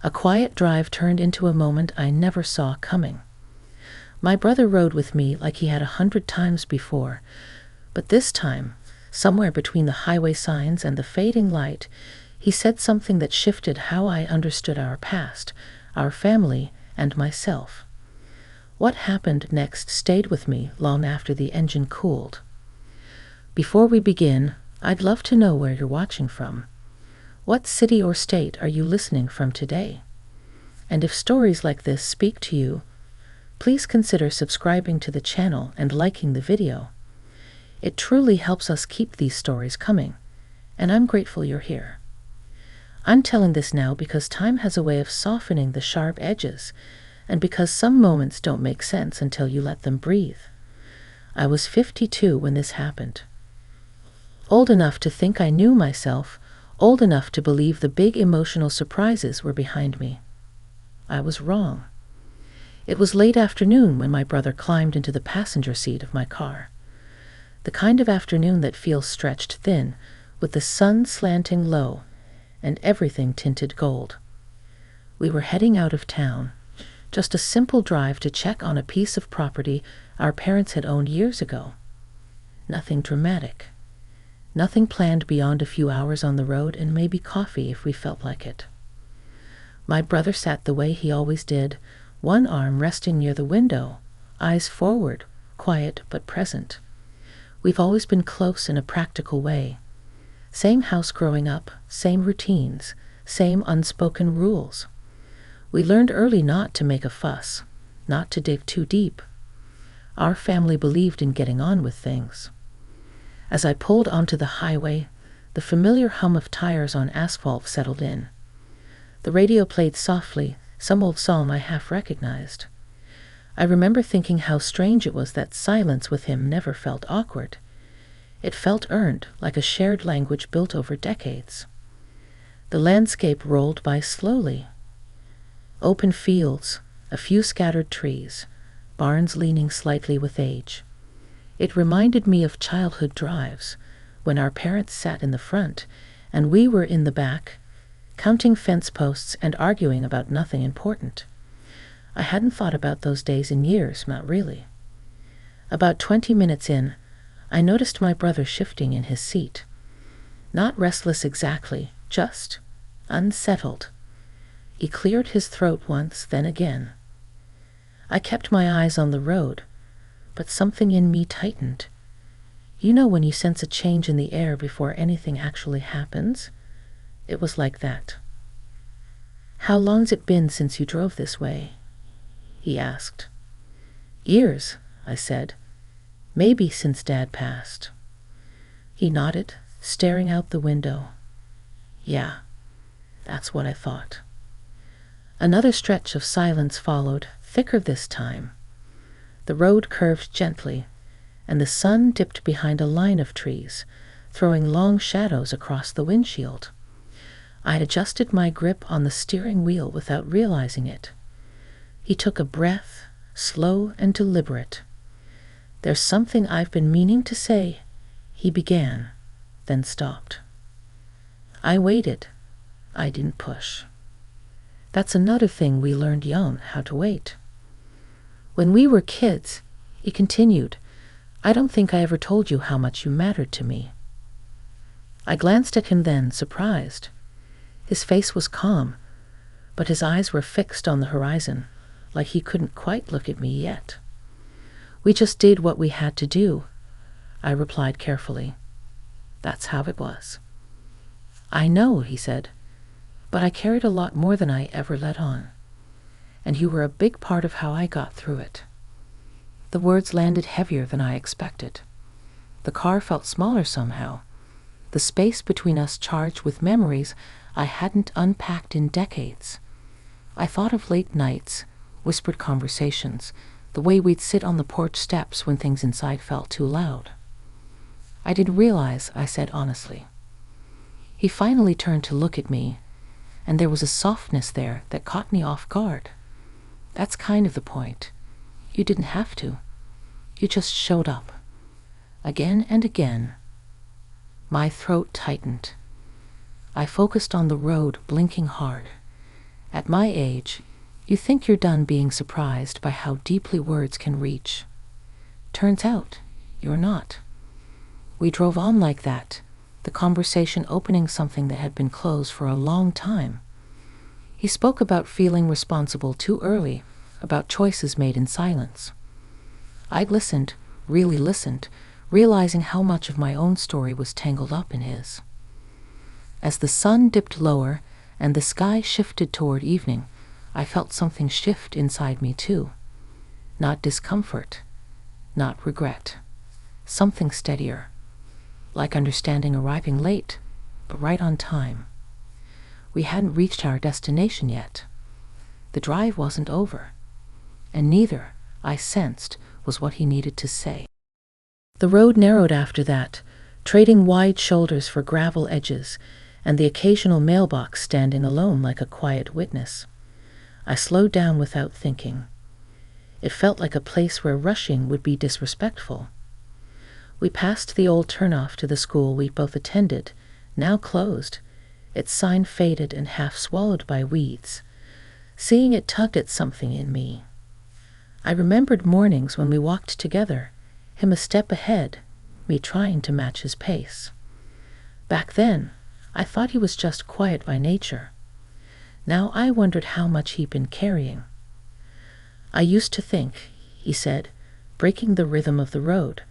A quiet drive turned into a moment I never saw coming. My brother rode with me like he had 100 times before, but this time, somewhere between the highway signs and the fading light, he said something that shifted how I understood our past, our family, and myself. What happened next stayed with me long after the engine cooled. Before we begin, I'd love to know where you're watching from. What city or state are you listening from today? And if stories like this speak to you, please consider subscribing to the channel and liking the video. It truly helps us keep these stories coming, and I'm grateful you're here. I'm telling this now because time has a way of softening the sharp edges, and because some moments don't make sense until you let them breathe. I was 52 when this happened. Old enough to think I knew myself, old enough to believe the big emotional surprises were behind me. I was wrong. It was late afternoon when my brother climbed into the passenger seat of my car. The kind of afternoon that feels stretched thin, with the sun slanting low, and everything tinted gold. We were heading out of town, just a simple drive to check on a piece of property our parents had owned years ago. Nothing dramatic. Nothing planned beyond a few hours on the road and maybe coffee if we felt like it. My brother sat the way he always did, one arm resting near the window, eyes forward, quiet but present. We've always been close in a practical way. Same house growing up, same routines, same unspoken rules. We learned early not to make a fuss, not to dig too deep. Our family believed in getting on with things. As I pulled onto the highway, the familiar hum of tires on asphalt settled in. The radio played softly, some old song I half recognized. I remember thinking how strange it was that silence with him never felt awkward. It felt earned, like a shared language built over decades. The landscape rolled by slowly. Open fields, a few scattered trees, barns leaning slightly with age. It reminded me of childhood drives, when our parents sat in the front and we were in the back, counting fence posts and arguing about nothing important. I hadn't thought about those days in years, not really. About 20 minutes in, I noticed my brother shifting in his seat. Not restless exactly, just unsettled. He cleared his throat once, then again. I kept my eyes on the road, but something in me tightened. You know when you sense a change in the air before anything actually happens? It was like that. "How long's it been since you drove this way?" he asked. "Years," I said. "Maybe since Dad passed." He nodded, staring out the window. Yeah, that's what I thought. Another stretch of silence followed, thicker this time. The road curved gently, and the sun dipped behind a line of trees, throwing long shadows across the windshield. I'd adjusted my grip on the steering wheel without realizing it. He took a breath, slow and deliberate. "There's something I've been meaning to say," he began, then stopped. I waited. I didn't push. That's another thing we learned young, how to wait. "When we were kids," he continued, "I don't think I ever told you how much you mattered to me." I glanced at him then, surprised. His face was calm, but his eyes were fixed on the horizon, like he couldn't quite look at me yet. "We just did what we had to do," I replied carefully. "That's how it was." "I know," he said, "but I carried a lot more than I ever let on. And you were a big part of how I got through it." The words landed heavier than I expected. The car felt smaller somehow, the space between us charged with memories I hadn't unpacked in decades. I thought of late nights, whispered conversations, the way we'd sit on the porch steps when things inside felt too loud. "I didn't realize," I said honestly. He finally turned to look at me, and there was a softness there that caught me off guard. "That's kind of the point. You didn't have to. You just showed up." Again and again. My throat tightened. I focused on the road, blinking hard. At my age, you think you're done being surprised by how deeply words can reach. Turns out, you're not. We drove on like that, the conversation opening something that had been closed for a long time. He spoke about feeling responsible too early, about choices made in silence. I listened, really listened, realizing how much of my own story was tangled up in his. As the sun dipped lower and the sky shifted toward evening, I felt something shift inside me too. Not discomfort, not regret. Something steadier, like understanding arriving late, but right on time. We hadn't reached our destination yet. The drive wasn't over, and neither, I sensed, was what he needed to say. The road narrowed after that, trading wide shoulders for gravel edges, and the occasional mailbox standing alone like a quiet witness. I slowed down without thinking. It felt like a place where rushing would be disrespectful. We passed the old turnoff to the school we both attended, now closed, its sign faded and half swallowed by weeds. Seeing it tugged at something in me. I remembered mornings when we walked together, him a step ahead, me trying to match his pace. Back then, I thought he was just quiet by nature. Now I wondered how much he'd been carrying. I used to think, he said, breaking the rhythm of the road,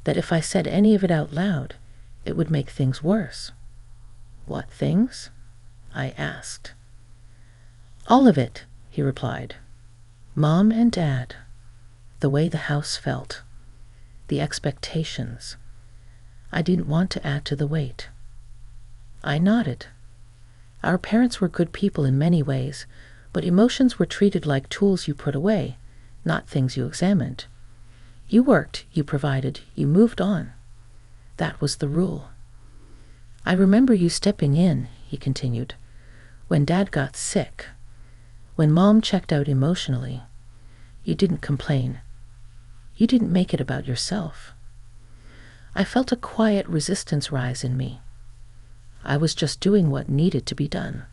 that if I said any of it out loud, it would make things worse. What things? I asked. All of it, he replied. Mom and Dad, the way the house felt, the expectations. I didn't want to add to the weight. I nodded. Our parents were good people in many ways, but emotions were treated like tools you put away, not things you examined. You worked, you provided, you moved on. That was the rule. I remember you stepping in, he continued, when Dad got sick, when Mom checked out emotionally. You didn't complain. You didn't make it about yourself. I felt a quiet resistance rise in me. I was just doing what needed to be done.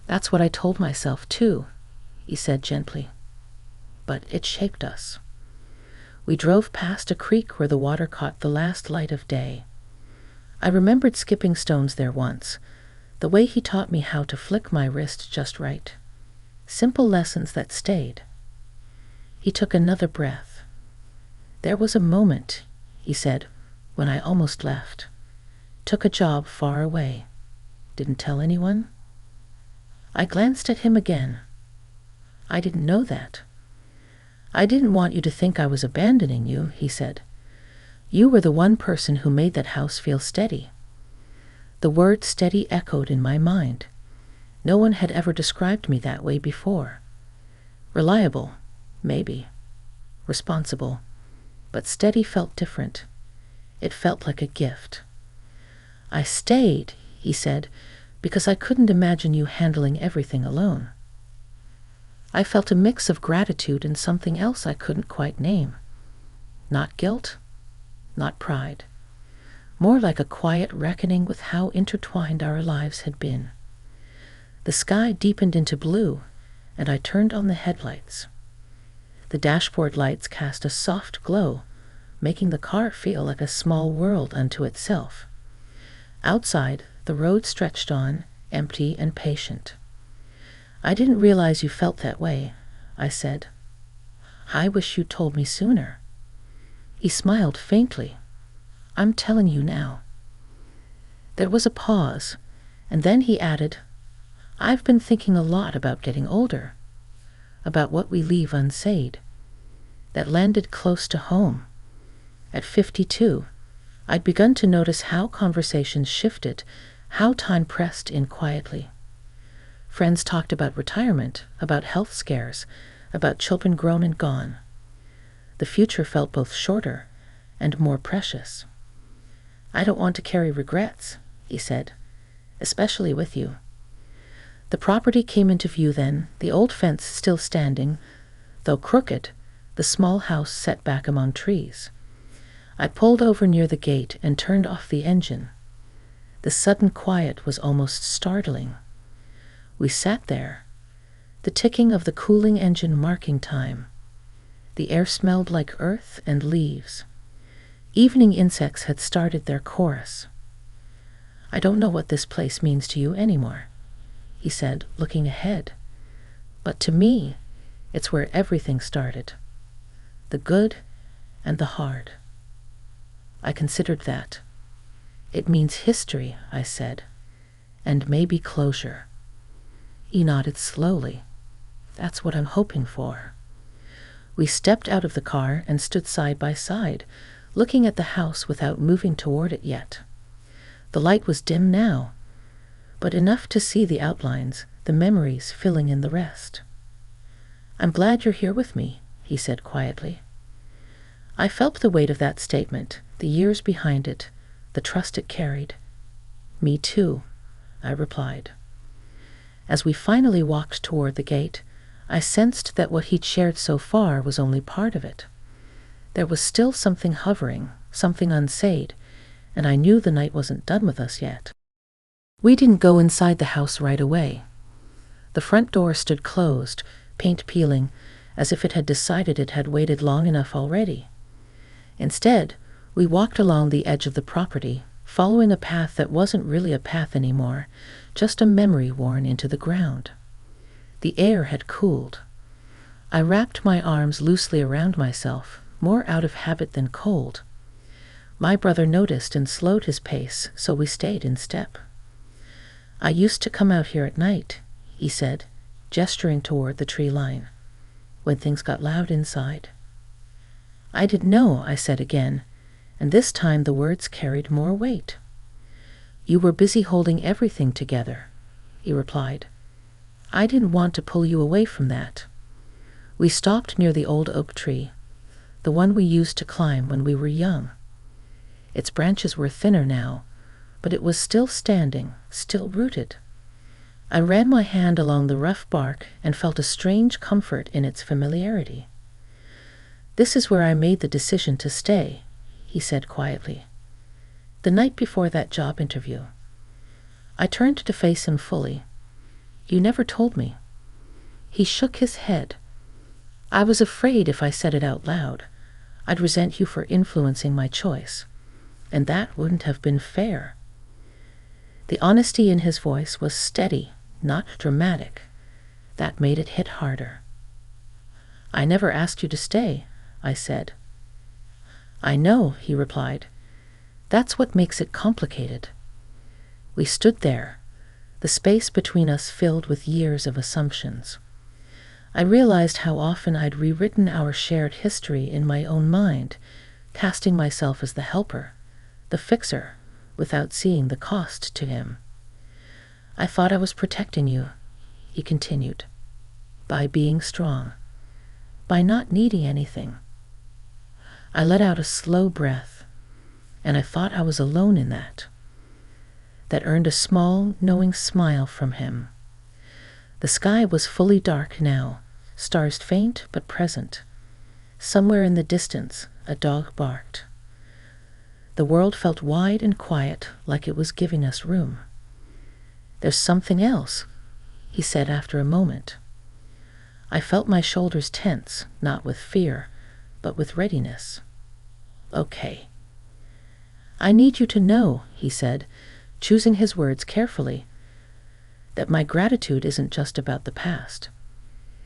That's what I told myself too, he said gently. But it shaped us. We drove past a creek where the water caught the last light of day. I remembered skipping stones there once, the way he taught me how to flick my wrist just right. Simple lessons that stayed. He took another breath. There was a moment, he said, when I almost left. Took a job far away. Didn't tell anyone? I glanced at him again. I didn't know that. I didn't want you to think I was abandoning you, he said. You were the one person who made that house feel steady. The word steady echoed in my mind. No one had ever described me that way before. Reliable, maybe. Responsible. But steady felt different. It felt like a gift. I stayed, he said, because I couldn't imagine you handling everything alone. I felt a mix of gratitude and something else I couldn't quite name. Not guilt, not pride. More like a quiet reckoning with how intertwined our lives had been. The sky deepened into blue, and I turned on the headlights. The dashboard lights cast a soft glow, making the car feel like a small world unto itself. Outside, the road stretched on, empty and patient. I didn't realize you felt that way, I said. I wish you'd told me sooner. He smiled faintly. I'm telling you now. There was a pause, and then he added, I've been thinking a lot about getting older, about what we leave unsaid. That landed close to home. At 52, I'd begun to notice how conversations shifted, how time pressed in quietly. Friends talked about retirement, about health scares, about children grown and gone. The future felt both shorter and more precious. I don't want to carry regrets, he said, especially with you. The property came into view then, the old fence still standing, though crooked, the small house set back among trees. I pulled over near the gate and turned off the engine. The sudden quiet was almost startling. We sat there, the ticking of the cooling engine marking time. The air smelled like earth and leaves. Evening insects had started their chorus. "I don't know what this place means to you anymore," he said, looking ahead. "But to me, it's where everything started. The good and the hard." I considered that. "It means history," I said, "and maybe closure." He nodded slowly. "That's what I'm hoping for." We stepped out of the car and stood side by side, looking at the house without moving toward it yet. The light was dim now, but enough to see the outlines, the memories filling in the rest. "I'm glad you're here with me," he said quietly. I felt the weight of that statement, the years behind it, the trust it carried. "Me too," I replied. As we finally walked toward the gate, I sensed that what he'd shared so far was only part of it. There was still something hovering, something unsaid, and I knew the night wasn't done with us yet. We didn't go inside the house right away. The front door stood closed, paint peeling, as if it had decided it had waited long enough already. Instead, we walked along the edge of the property, following a path that wasn't really a path anymore, just a memory worn into the ground. The air had cooled. I wrapped my arms loosely around myself, more out of habit than cold. My brother noticed and slowed his pace, so we stayed in step. "I used to come out here at night," he said, gesturing toward the tree line, "when things got loud inside." "I didn't know," I said again, and this time the words carried more weight. "You were busy holding everything together," he replied. "I didn't want to pull you away from that." We stopped near the old oak tree, the one we used to climb when we were young. Its branches were thinner now, but it was still standing, still rooted. I ran my hand along the rough bark and felt a strange comfort in its familiarity. "This is where I made the decision to stay," he said quietly. "The night before that job interview." I turned to face him fully. "You never told me." He shook his head. "I was afraid if I said it out loud, I'd resent you for influencing my choice, and that wouldn't have been fair." The honesty in his voice was steady, not dramatic. That made it hit harder. "I never asked you to stay," I said. "I know," he replied. "That's what makes it complicated." We stood there, the space between us filled with years of assumptions. I realized how often I'd rewritten our shared history in my own mind, casting myself as the helper, the fixer, without seeing the cost to him. "I thought I was protecting you," he continued, "by being strong, by not needing anything." I let out a slow breath, and I thought I was alone in that. That earned a small, knowing smile from him. The sky was fully dark now, stars faint but present. Somewhere in the distance, a dog barked. The world felt wide and quiet, like it was giving us room. "There's something else," he said after a moment. I felt my shoulders tense, not with fear, but with readiness. "Okay." "I need you to know," he said, choosing his words carefully, "that my gratitude isn't just about the past.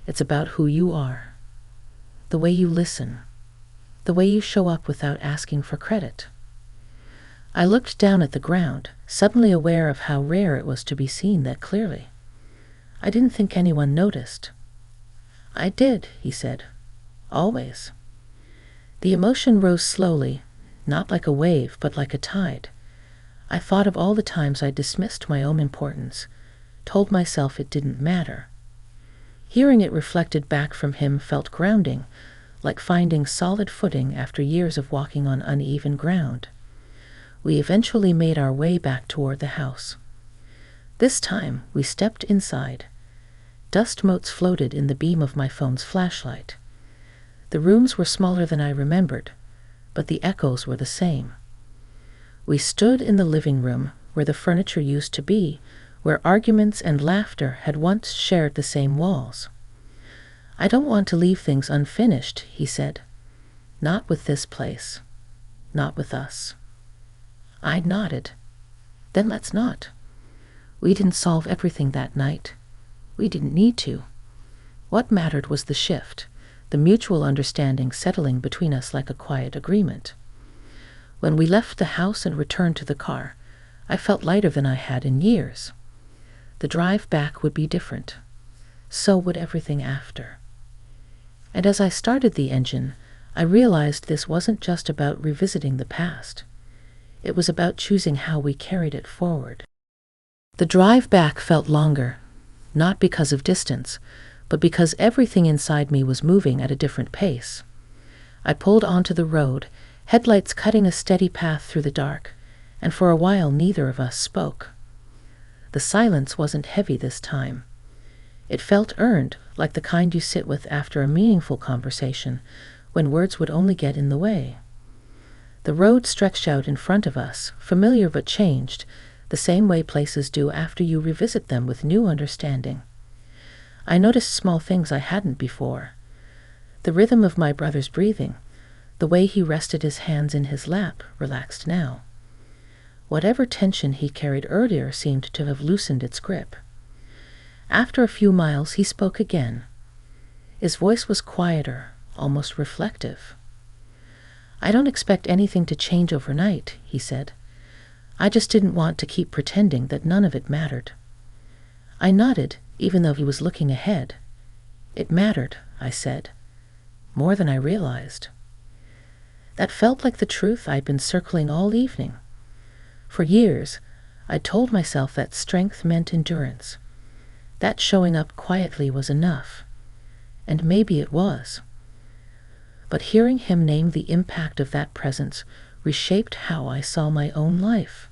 It's about who you are. The way you listen. The way you show up without asking for credit." I looked down at the ground, suddenly aware of how rare it was to be seen that clearly. I didn't think anyone noticed. "I did," he said. "Always." The emotion rose slowly, not like a wave, but like a tide. I thought of all the times I dismissed my own importance, told myself it didn't matter. Hearing it reflected back from him felt grounding, like finding solid footing after years of walking on uneven ground. We eventually made our way back toward the house. This time, we stepped inside. Dust motes floated in the beam of my phone's flashlight. The rooms were smaller than I remembered, but the echoes were the same. We stood in the living room, where the furniture used to be, where arguments and laughter had once shared the same walls. "I don't want to leave things unfinished," he said. "Not with this place. Not with us." I nodded. "Then let's not. We didn't solve everything that night. We didn't need to. What mattered was the shift, the mutual understanding settling between us like a quiet agreement. When we left the house and returned to the car, I felt lighter than I had in years. The drive back would be different. So would everything after. And as I started the engine, I realized this wasn't just about revisiting the past. It was about choosing how we carried it forward. The drive back felt longer, not because of distance, but because everything inside me was moving at a different pace. I pulled onto the road, headlights cutting a steady path through the dark, and for a while neither of us spoke. The silence wasn't heavy this time. It felt earned, like the kind you sit with after a meaningful conversation, when words would only get in the way. The road stretched out in front of us, familiar but changed, the same way places do after you revisit them with new understanding. I noticed small things I hadn't before. The rhythm of my brother's breathing, the way he rested his hands in his lap, relaxed now. Whatever tension he carried earlier seemed to have loosened its grip. After a few miles, he spoke again. His voice was quieter, almost reflective. "I don't expect anything to change overnight," he said. "I just didn't want to keep pretending that none of it mattered." I nodded, even though he was looking ahead. "It mattered," I said. "More than I realized." That felt like the truth I'd been circling all evening. For years, I'd told myself that strength meant endurance, that showing up quietly was enough. And maybe it was. But hearing him name the impact of that presence reshaped how I saw my own life.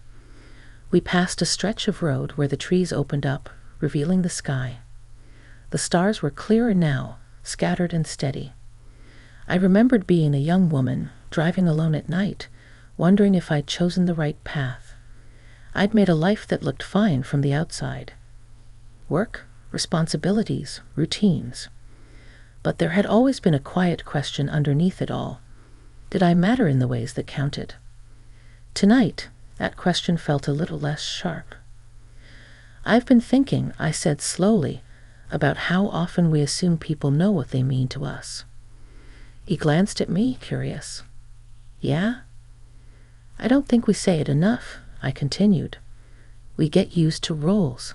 We passed a stretch of road where the trees opened up, revealing the sky. The stars were clearer now, scattered and steady. I remembered being a young woman, driving alone at night, wondering if I'd chosen the right path. I'd made a life that looked fine from the outside. Work, responsibilities, routines. But there had always been a quiet question underneath it all. Did I matter in the ways that counted? Tonight, that question felt a little less sharp. "I've been thinking," I said slowly, "about how often we assume people know what they mean to us." He glanced at me, curious. "Yeah?" "I don't think we say it enough," I continued. "We get used to roles.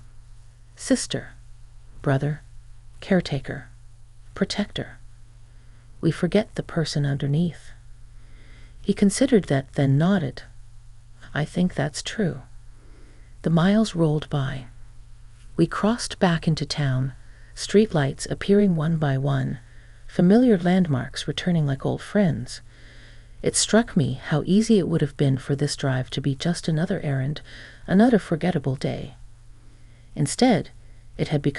Sister, brother, caretaker, protector. We forget the person underneath." He considered that, then nodded. "I think that's true." The miles rolled by. We crossed back into town, streetlights appearing one by one, familiar landmarks returning like old friends. It struck me how easy it would have been for this drive to be just another errand, another forgettable day. Instead, it had become